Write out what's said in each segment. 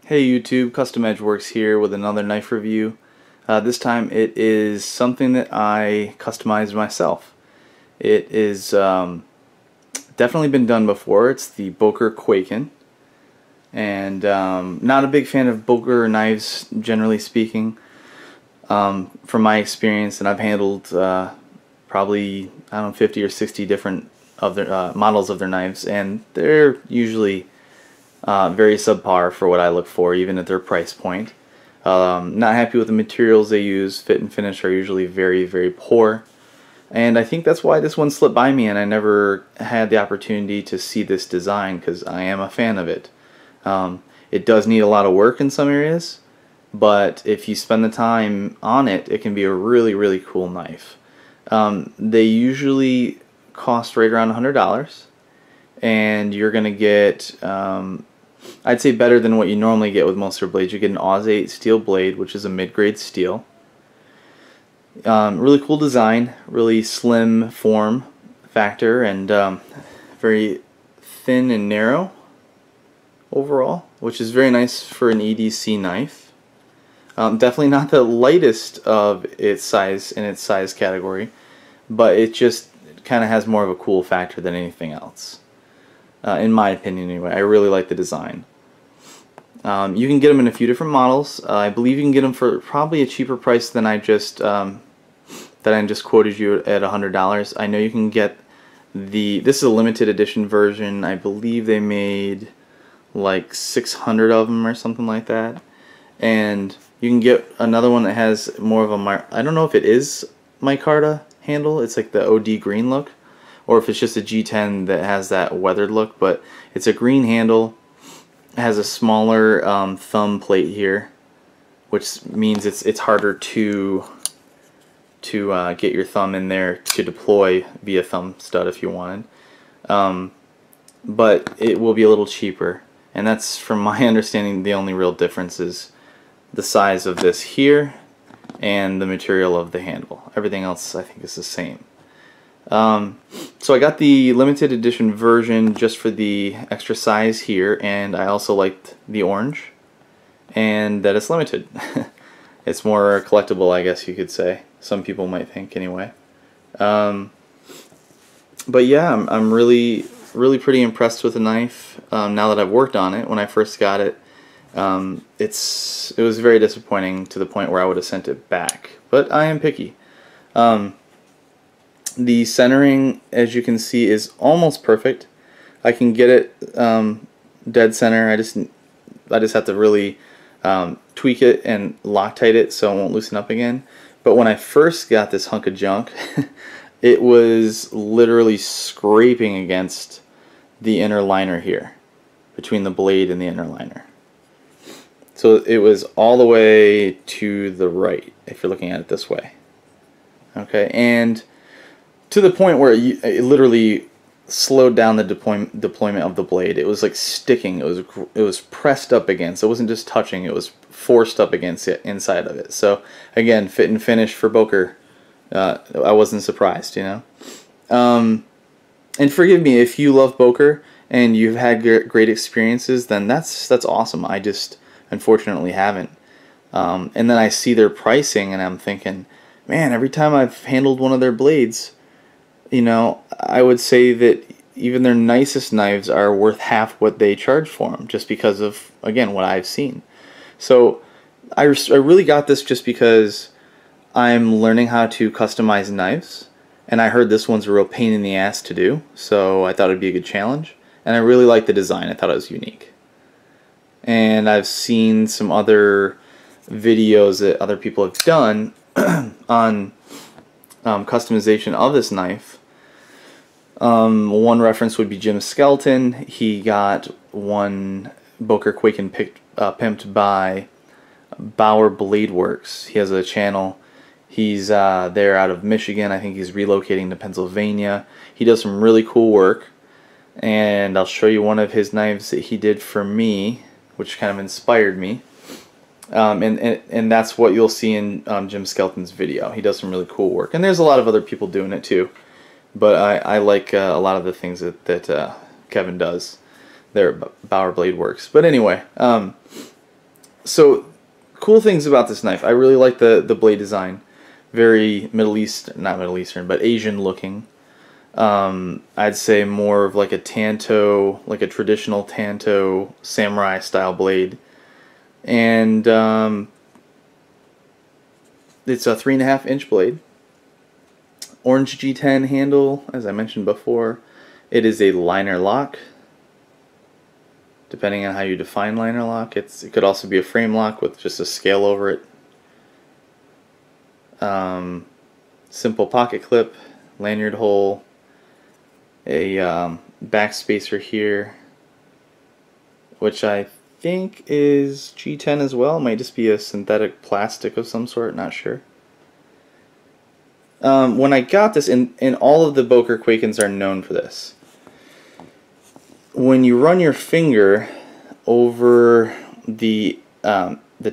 Hey YouTube, Custom Edge Works here with another knife review. This time it is something that I customized myself. It is definitely been done before. It's the Boker Kwaiken, and not a big fan of Boker knives generally speaking. From my experience, and I've handled probably, I don't know, 50 or 60 different of their models of their knives, and they're usually very subpar for what I look for, even at their price point. Not happy with the materials they use. Fit and finish are usually very, very poor. And I think that's why this one slipped by me and I never had the opportunity to see this design, because I am a fan of it. It does need a lot of work in some areas, but if you spend the time on it, it can be a really, really cool knife. They usually cost right around $100, and you're going to get, I'd say, better than what you normally get with most of their blades. You get an Oz 8 steel blade, which is a mid-grade steel. Really cool design, really slim form factor, and very thin and narrow overall, which is very nice for an EDC knife. Definitely not the lightest of its size in its size category, but it just kind of has more of a cool factor than anything else. In my opinion anyway. I really like the design. You can get them in a few different models. I believe you can get them for probably a cheaper price than I just quoted you at $100. I know you can get this is a limited edition version. I believe they made like 600 of them or something like that. And you can get another one that has more of a, I don't know if it is micarta handle. It's like the OD green look, or if it's just a G10 that has that weathered look, but it's a green handle. It has a smaller thumb plate here, which means it's harder to get your thumb in there to deploy via thumb stud if you wanted. But it will be a little cheaper, and that's, from my understanding, the only real difference is the size of this here and the material of the handle. Everything else I think is the same. So I got the limited edition version just for the extra size here, and I also liked the orange and that it's limited. It's more collectible, I guess you could say. Some people might think anyway. But yeah, I'm really pretty impressed with the knife now that I've worked on it. When I first got it, it was very disappointing to the point where I would have sent it back, but I am picky. The centering, as you can see, is almost perfect. I can get it dead center. I just have to really tweak it and Loctite it so it won't loosen up again. But when I first got this hunk of junk, it was literally scraping against the inner liner here, between the blade and the inner liner. So it was all the way to the right, if you're looking at it this way. Okay, and to the point where it literally slowed down the deployment of the blade. It was like sticking. It was pressed up against. It wasn't just touching. It was forced up against it, inside of it. So again, fit and finish for Boker. I wasn't surprised, you know. And forgive me if you love Boker and you've had great experiences. Then that's awesome. I just unfortunately haven't. And then I see their pricing and I'm thinking, man, every time I've handled one of their blades, you know, I would say that even their nicest knives are worth half what they charge for them, just because of, again, what I've seen. So I really got this just because I'm learning how to customize knives, and I heard this one's a real pain in the ass to do, so I thought it'd be a good challenge. And I really liked the design. I thought it was unique. And I've seen some other videos that other people have done on customization of this knife. One reference would be Jim Skelton. He got one Boker Kwaiken pimped by Bower Bladeworks. He has a channel. He's there out of Michigan. I think he's relocating to Pennsylvania. He does some really cool work, and I'll show you one of his knives that he did for me, which kind of inspired me. And that's what you'll see in Jim Skelton's video. He does some really cool work, and there's a lot of other people doing it too. But I like a lot of the things that Kevin does there at Bower Bladeworks. But anyway, So cool things about this knife. I really like the blade design. Very Middle East, not Middle Eastern, but Asian looking. I'd say more of like a tanto, like a traditional tanto samurai style blade. And it's a 3.5-inch blade. Orange G10 handle, as I mentioned before. It is a liner lock. Depending on how you define liner lock, it could also be a frame lock with just a scale over it. Simple pocket clip, lanyard hole, a back spacer here, which I think is G10 as well. It might just be a synthetic plastic of some sort, not sure. When I got this, and all of the Boker Kwaikens are known for this, when you run your finger over the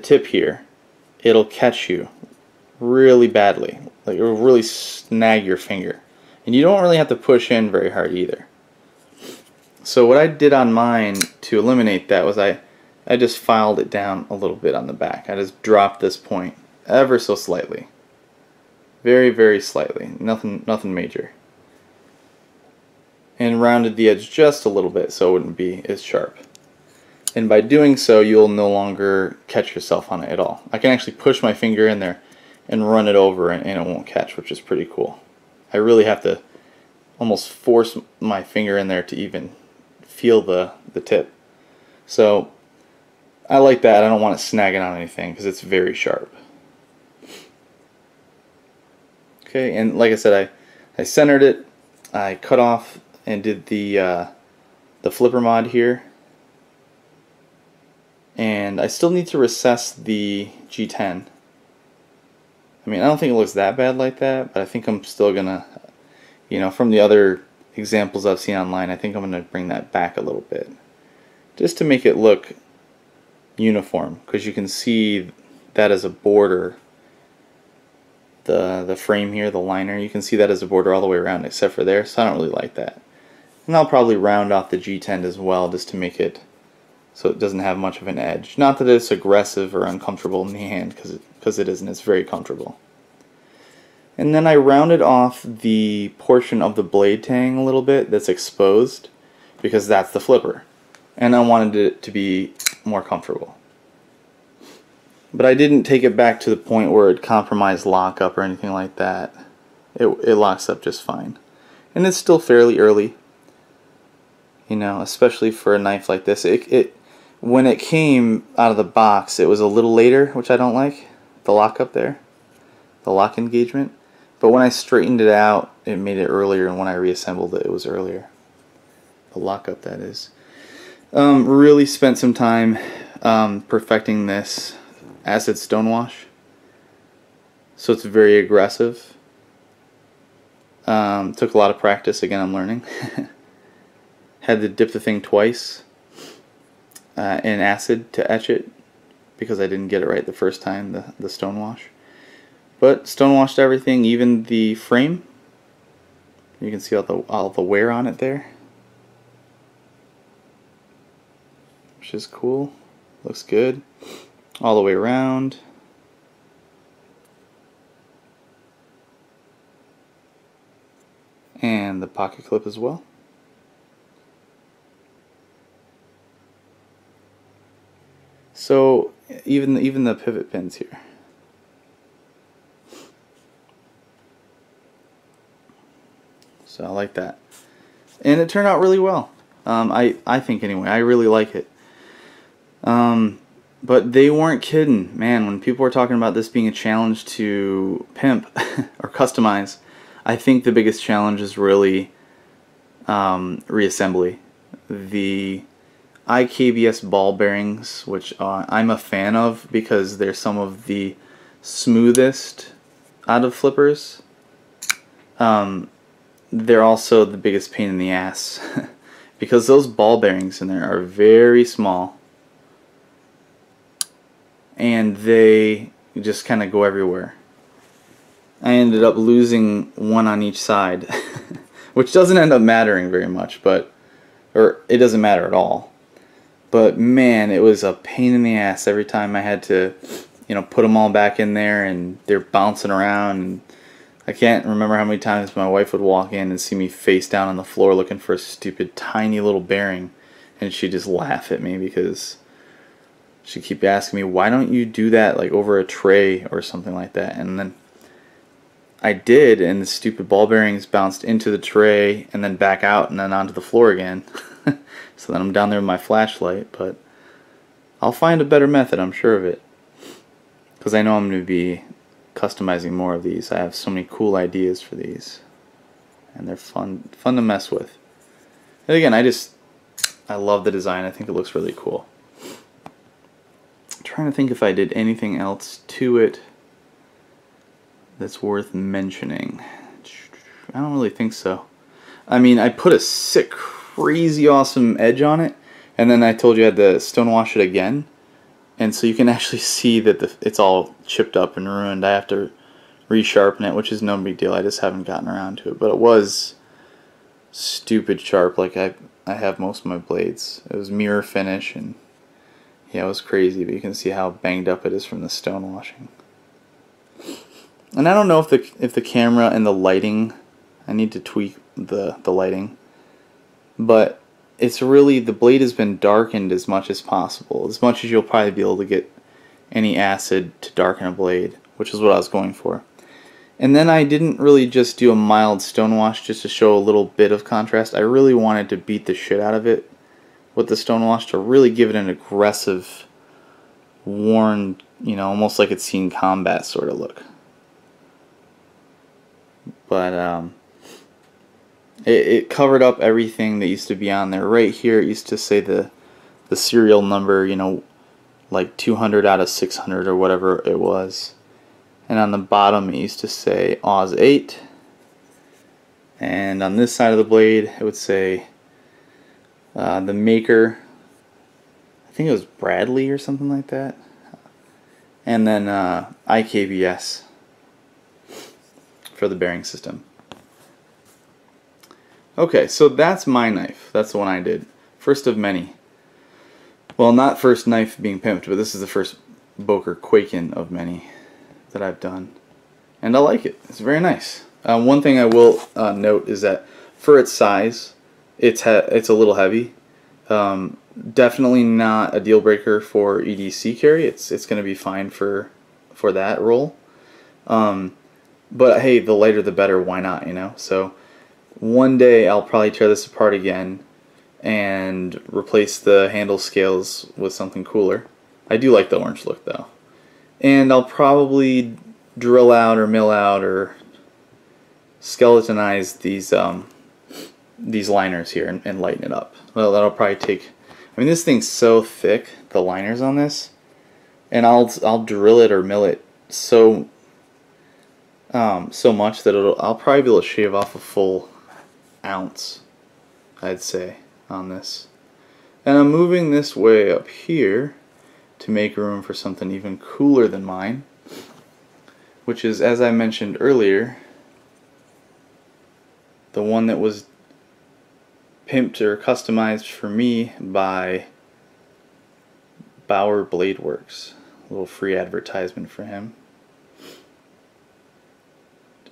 tip here, it'll catch you really badly. Like, it will really snag your finger. And you don't really have to push in very hard either. So what I did on mine to eliminate that was I just filed it down a little bit on the back. I just dropped this point ever so slightly. Very, very slightly. Nothing major. And rounded the edge just a little bit so it wouldn't be as sharp. And by doing so, you'll no longer catch yourself on it at all. I can actually push my finger in there and run it over and it won't catch, which is pretty cool. I really have to almost force my finger in there to even feel the tip. So I like that. I don't want it snagging on anything because it's very sharp. Okay, and like I said, I centered it. I cut off and did the flipper mod here. And I still need to recess the G10. I mean, I don't think it looks that bad like that, but I think I'm still gonna, you know, from the other examples I've seen online, I think I'm gonna bring that back a little bit, just to make it look uniform, because you can see that as a border. The frame here, the liner, you can see that as a border all the way around except for there, so I don't really like that. And I'll probably round off the G10 as well, just to make it so it doesn't have much of an edge. Not that it's aggressive or uncomfortable in the hand, because it isn't. It's very comfortable. And then I rounded off the portion of the blade tang a little bit that's exposed, because that's the flipper. And I wanted it to be more comfortable. But I didn't take it back to the point where it compromised lockup or anything like that. It locks up just fine. And it's still fairly early, you know, especially for a knife like this. When it came out of the box, it was a little later, which I don't like, the lockup there, the lock engagement. But when I straightened it out, it made it earlier, and when I reassembled it, it was earlier. The lockup, that is. Really spent some time perfecting this Acid-stonewashed. So it's very aggressive. Took a lot of practice. Again, I'm learning. Had to dip the thing twice in acid to etch it, because I didn't get it right the first time, the stonewash. But stonewashed everything, even the frame. You can see all the wear on it there, which is cool. Looks good all the way around. And the pocket clip as well. So even the pivot pins here. So I like that. And it turned out really well. I think anyway. I really like it. But they weren't kidding. Man, when people were talking about this being a challenge to pimp or customize, I think the biggest challenge is really reassembly. The IKBS ball bearings, which I'm a fan of because they're some of the smoothest out of flippers. They're also the biggest pain in the ass because those ball bearings in there are very small and they just kind of go everywhere. I ended up losing one on each side which doesn't end up mattering very much, or it doesn't matter at all. But man, it was a pain in the ass every time I had to, put them all back in there, and they're bouncing around. And I can't remember how many times my wife would walk in and see me face down on the floor looking for a stupid tiny little bearing, and she'd just laugh at me because she'd keep asking me, why don't you do that like over a tray or something like that? And then I did, and the stupid ball bearings bounced into the tray and then back out and then onto the floor again. So then I'm down there with my flashlight, but I'll find a better method, I'm sure of it, because I know I'm going to be customizing more of these. I have so many cool ideas for these, and they're fun to mess with. And again, I love the design. I think it looks really cool. I'm trying to think if I did anything else to it that's worth mentioning. I don't really think so. I mean, I put a sick, crazy awesome edge on it, and then I told you I had to stonewash it again, and so you can actually see that it's all chipped up and ruined. I have to resharpen it, which is no big deal. I just haven't gotten around to it, but it was stupid sharp, like I have most of my blades. It was mirror finish, and yeah, it was crazy, but you can see how banged up it is from the stonewashing. And I don't know if the camera and the lighting, I need to tweak the lighting, but it's really, the blade has been darkened as much as possible, as much as you'll probably be able to get any acid to darken a blade, which is what I was going for. And then I didn't really just do a mild stonewash just to show a little bit of contrast. I really wanted to beat the shit out of it with the stonewash to really give it an aggressive, worn, almost like it's seen combat sort of look. But it covered up everything that used to be on there. Right here it used to say the serial number, like 200 out of 600 or whatever it was. And on the bottom it used to say Oz 8. And on this side of the blade it would say the maker, I think it was Bradley or something like that. And then IKBS for the bearing system. Okay, so that's my knife. That's the one I did. First of many. Well, not first knife being pimped, but this is the first Boker Kwaiken of many that I've done. And I like it. It's very nice. One thing I will note is that for its size, it's a little heavy. Definitely not a deal breaker for EDC carry. It's going to be fine for that role. But hey, the lighter the better. Why not? So one day I'll probably tear this apart again and replace the handle scales with something cooler. I do like the orange look though. And I'll probably drill out or mill out or skeletonize these liners here and lighten it up. Well, that'll probably take, I mean, this thing's so thick, the liners on this, and I'll drill it or mill it so much that I'll probably be able to shave off a full ounce, I'd say, on this. And I'm moving this way up here to make room for something even cooler than mine, which is, as I mentioned earlier, the one that was pimped or customized for me by Bower Bladeworks. A little free advertisement for him.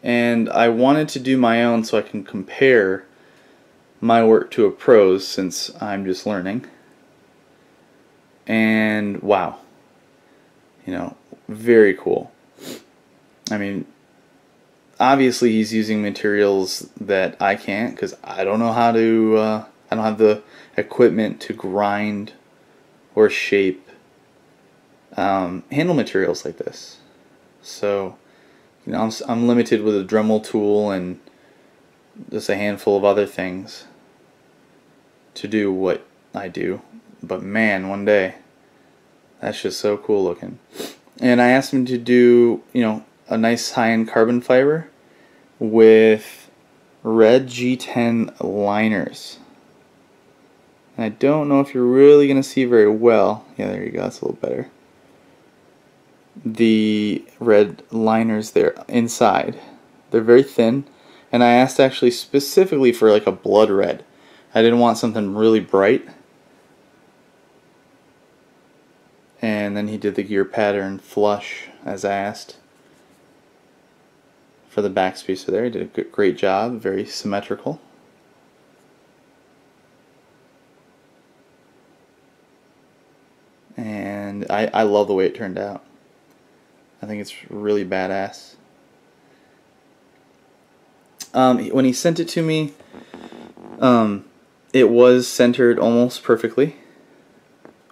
And I wanted to do my own so I can compare my work to a pro's, since I'm just learning. And wow, very cool. I mean, obviously he's using materials that I can't, because I don't know how to, I don't have the equipment to grind or shape handle materials like this. So I'm limited with a Dremel tool and just a handful of other things to do what I do. But man, one day, that's just so cool looking. And I asked him to do, a nice high-end carbon fiber with red G10 liners. And I don't know if you're really going to see very well. Yeah, there you go, that's a little better. The red liners there inside, they're very thin, and I asked actually specifically for like a blood red. I didn't want something really bright, And then he did the gear pattern flush as I asked for the backspacer there. He did a great job, very symmetrical. And I love the way it turned out. I think it's really badass. When he sent it to me, it was centered almost perfectly,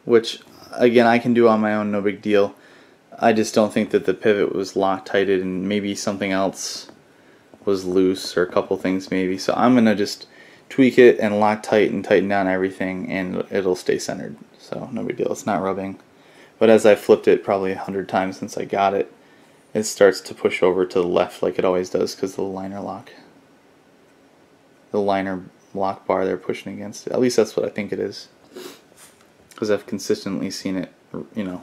which again I can do on my own, no big deal. I just don't think that the pivot was Loctited, and maybe something else was loose, or a couple things maybe. So I'm gonna just tweak it and Loctite and tighten down everything, and it'll stay centered. So no big deal. It's not rubbing. But as I flipped it probably 100 times since I got it, it starts to push over to the left like it always does because of the liner lock. The liner lock bar they're pushing against it. At least that's what I think it is, because I've consistently seen it, you know,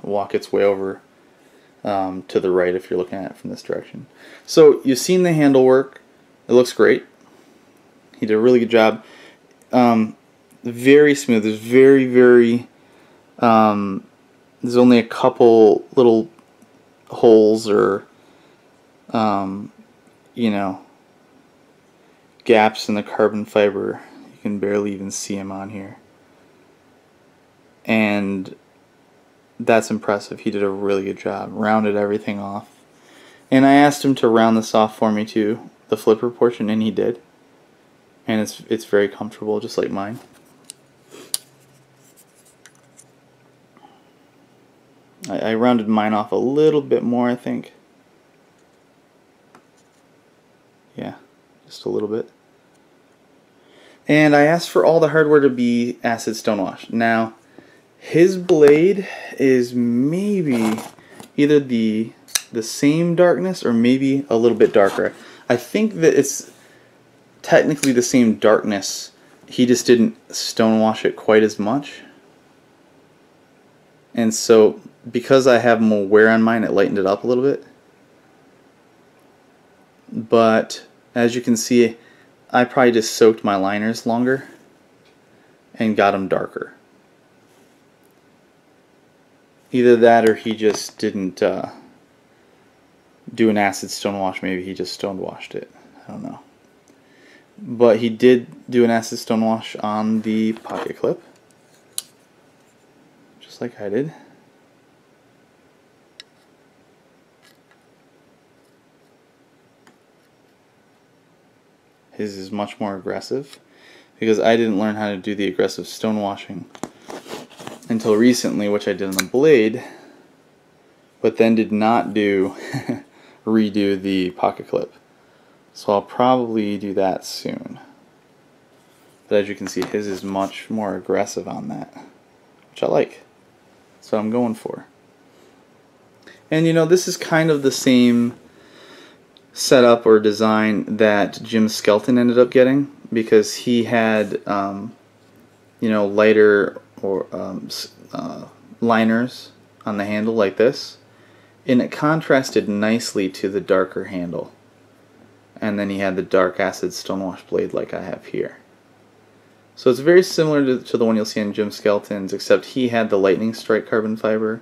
walk its way over to the right if you're looking at it from this direction. So you've seen the handle work. It looks great. He did a really good job. Very smooth. There's very there's only a couple little holes or you know, gaps in the carbon fiber. You can barely even see them on here, and that's impressive. He did a really good job, rounded everything off. And I asked him to round this off for me too, the flipper portion, and he did. And it's very comfortable, just like mine. I rounded mine off a little bit more, I think. Yeah, just a little bit. And I asked for all the hardware to be acid stonewashed. Now, his blade is maybe either the same darkness or maybe a little bit darker. I think that it's technically the same darkness. He just didn't stonewash it quite as much. And so, because I have more wear on mine, it lightened it up a little bit. But as you can see, I probably just soaked my liners longer and got them darker. Either that or he just didn't do an acid stonewash. Maybe he just stonewashed it. I don't know. But he did do an acid stonewash on the pocket clip, just like I did. His is much more aggressive, because I didn't learn how to do the aggressive stonewashing until recently, which I did on the blade, but then did not do redo the pocket clip. So I'll probably do that soon. But as you can see, his is much more aggressive on that, which I like. So I'm going for. And you know, this is kind of the same setup or design that Jim Skelton ended up getting, because he had you know, lighter or liners on the handle like this, and it contrasted nicely to the darker handle. And then he had the dark acid stonewash blade like I have here. So it's very similar to the one you'll see in Jim Skelton's, except he had the lightning strike carbon fiber,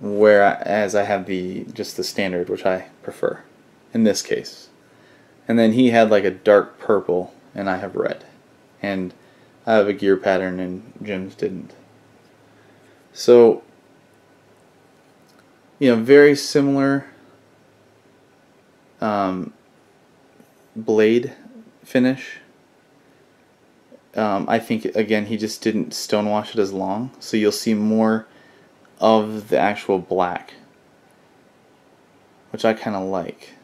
whereas I have just the standard, which I prefer in this case. And then he had like a dark purple, and I have red. And I have a gear pattern, and Jim's didn't. So, you know, very similar blade finish. I think, again, he just didn't stonewash it as long, so you'll see more of the actual black, which I kind of like.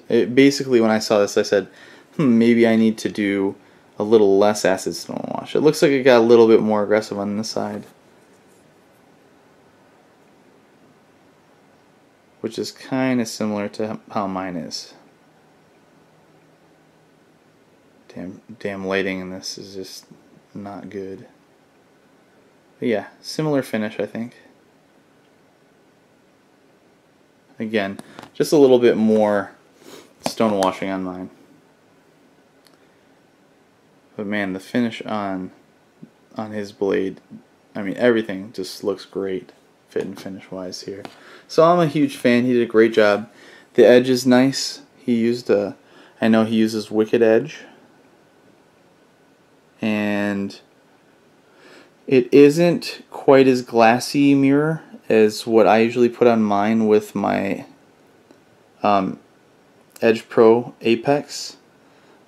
Basically when I saw this I said, maybe I need to do a little less acid stonewash. It looks like it got a little bit more aggressive on this side, which is kind of similar to how mine is. Damn lighting in this is just not good. But yeah, similar finish, I think. Again, just a little bit more stonewashing on mine. But man, the finish on his blade I mean, everything just looks great fit and finish wise here. So I'm a huge fan. He did a great job. The edge is nice. He used a, I know he uses Wicked Edge, and it isn't quite as glassy mirror as what I usually put on mine with my Edge Pro Apex,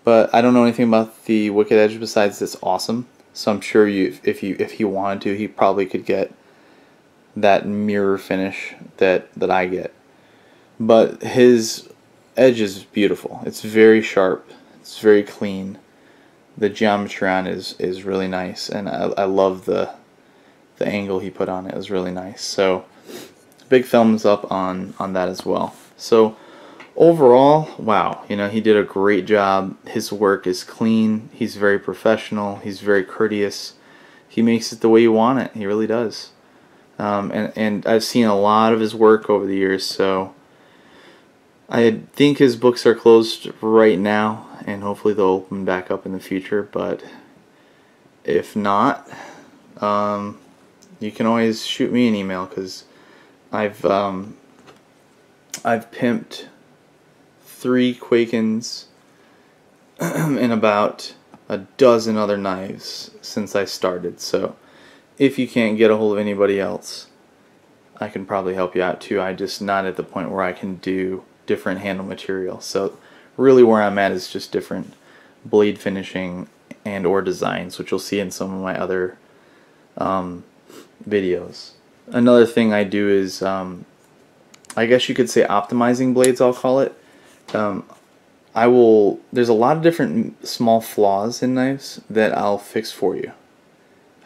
but I don't know anything about the Wicked Edge besides it's awesome. So I'm sure if he wanted to, he probably could get that mirror finish that I get. But his edge is beautiful. It's very sharp. It's very clean. The geometry on it is really nice, and I love the angle he put on it. It was really nice. So big thumbs up on that as well. So overall, wow, you know, he did a great job. His work is clean. He's very professional. He's very courteous. He makes it the way you want it. He really does. And I've seen a lot of his work over the years, so I think his books are closed right now, and hopefully they'll open back up in the future. But if not, you can always shoot me an email, because I've pimped 3 Quakens and about a dozen other knives since I started. So if you can't get a hold of anybody else, I can probably help you out too. I'm just not at the point where I can do different handle material. So really where I'm at is just different blade finishing and or designs, which you'll see in some of my other videos. Another thing I do is, I guess you could say optimizing blades, I'll call it. There's a lot of different small flaws in knives that I'll fix for you.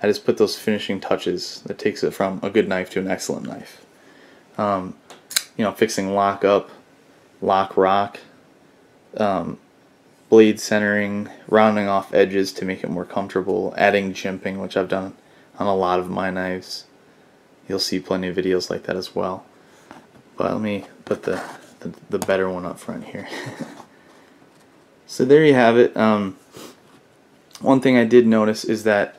I just put those finishing touches that takes it from a good knife to an excellent knife. You know, fixing lock up, lock rock, blade centering, rounding off edges to make it more comfortable, adding jimping, which I've done on a lot of my knives. You'll see plenty of videos like that as well. But let me put the better one up front here. So there you have it. One thing I did notice is that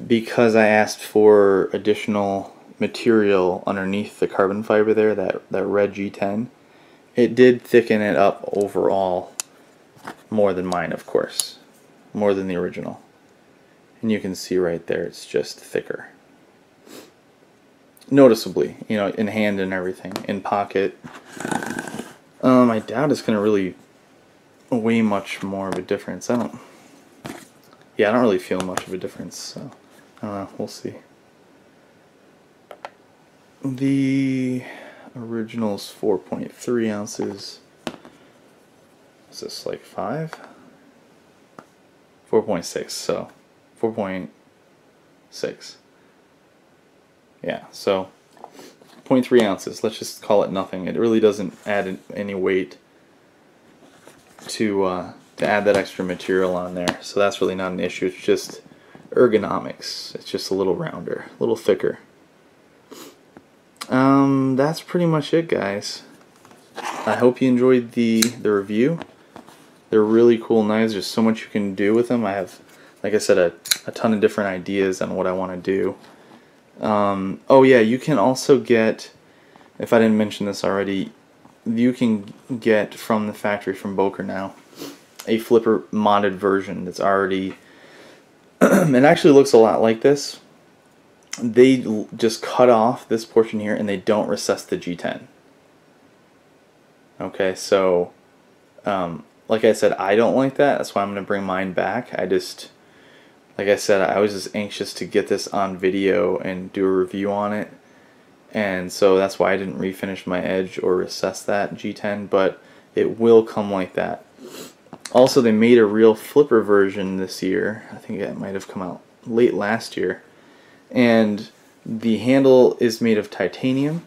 because I asked for additional material underneath the carbon fiber there, that red G10, it did thicken it up overall more than mine, of course, more than the original. And you can see right there, it's just thicker. Noticeably, you know, in hand and everything, in pocket. I doubt it's going to really weigh much more of a difference. I don't really feel much of a difference, so I don't know, we'll see. The original is 4.3 ounces. Is this like 5? 4.6, so 4.6. Yeah, so 0.3 ounces. Let's just call it nothing. It really doesn't add any weight to add that extra material on there. So that's really not an issue. It's just ergonomics. It's just a little rounder, a little thicker. That's pretty much it, guys. I hope you enjoyed the review. They're really cool knives. There's so much you can do with them. I have, like I said, a ton of different ideas on what I want to do. Oh yeah, you can also get, if I didn't mention this already, you can get from the factory, from Boker now, a flipper modded version that's already, it actually looks a lot like this. They just cut off this portion here and they don't recess the G10. Okay, so like I said, I don't like that. That's why I'm going to bring mine back. Like I said, I was just anxious to get this on video and do a review on it, and so that's why I didn't refinish my edge or recess that G10, but it will come like that. Also, they made a real flipper version this year. I think it might have come out late last year, and the handle is made of titanium,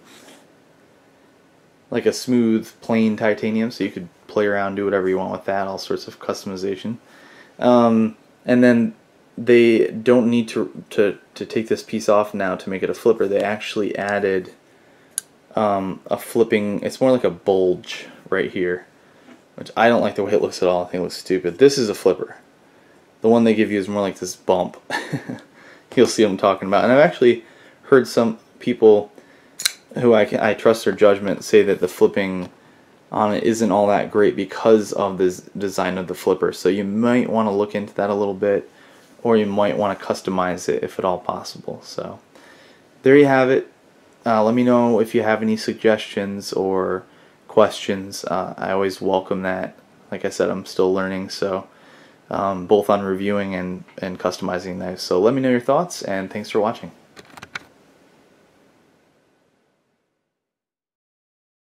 like a smooth, plain titanium, so you could play around, do whatever you want with that, all sorts of customization. And then they don't need to take this piece off now to make it a flipper. They actually added a flipping, it's more like a bulge right here, which I don't like the way it looks at all. I think it looks stupid. This is a flipper. The one they give you is more like this bump. you'll see what I'm talking about. And I've actually heard some people who I trust their judgment say that the flipping on it isn't all that great because of the design of the flipper. So you might want to look into that a little bit, or you might want to customize it if at all possible. So there you have it. Let me know if you have any suggestions or questions. I always welcome that. Like I said, I'm still learning, so both on reviewing and customizing knives. So let me know your thoughts, and thanks for watching.